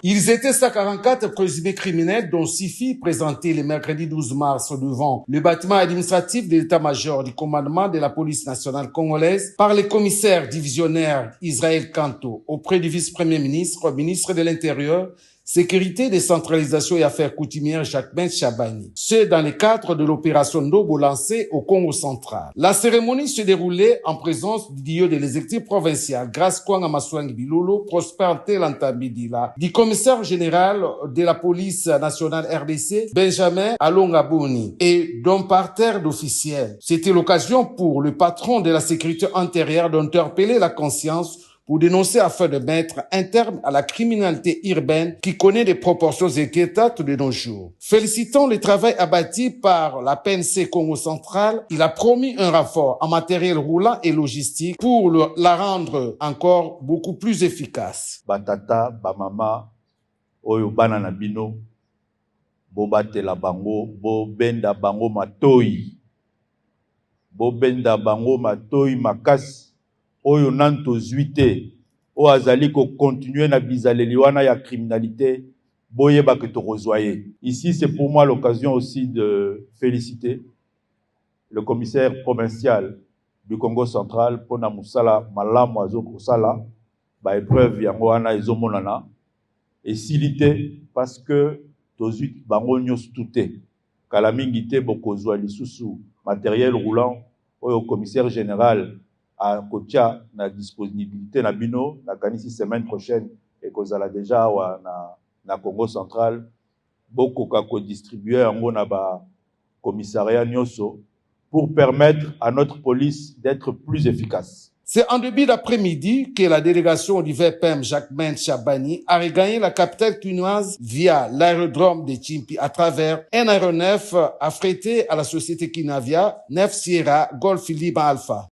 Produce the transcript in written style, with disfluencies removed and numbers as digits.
Ils étaient 144 présumés criminels, dont 6 filles présentées le mercredi 12 mars devant le bâtiment administratif de l'état-major du commandement de la police nationale congolaise par le commissaire divisionnaire Israël Kanto auprès du vice-premier ministre, ministre de l'Intérieur, Sécurité, décentralisation et affaires coutumières Jacques-Ben Chabani. Ce dans le cadre de l'opération Ndobo lancée au Congo central. La cérémonie se déroulait en présence du dieu de l'exécutif provincial, Grace Kwanga Maswangi Bilolo, Prosper Telantambidila, du commissaire général de la police nationale RDC, Benjamin Alongaboni, et d'un parterre d'officiels. C'était l'occasion pour le patron de la sécurité intérieure d'interpeller la conscience pour dénoncer afin de mettre un terme à la criminalité urbaine qui connaît des proportions inquiétantes de nos jours. Félicitant le travail abattu par la PNC Congo central, il a promis un renfort en matériel roulant et logistique pour la rendre encore beaucoup plus efficace. Batata, bamama, oyo bana na bino, bobatela bango, bobenda bango matoi, bobenda bango matoi makasi. Oyo nanto zuite o azali ko continuer na bizaleli wana ya criminalité boye ba que to rezoyer. Ici c'est pour moi l'occasion aussi de féliciter le commissaire provincial du Congo central pour na musala malamu azoko sala ba épreuve yango wana ezomonana et silité parce que to zuite bango nyos touté kala mingi te bokozwa lisusu matériel roulant oyo commissaire général à Kotia na disponibilité na bino na kanisi semaine prochaine et kozala déjà na Congo central beaucoup ka ko distribuer yango na ba commissariat nyoso pour permettre à notre police d'être plus efficace. C'est en début d'après-midi que la délégation du VPM Jacques-Ben Chabani a regagné la capitale quinoise via l'aérodrome de Chimpi à travers un aéronef affrété à la société Kinavia 9 Sierra Golf Liban Alpha.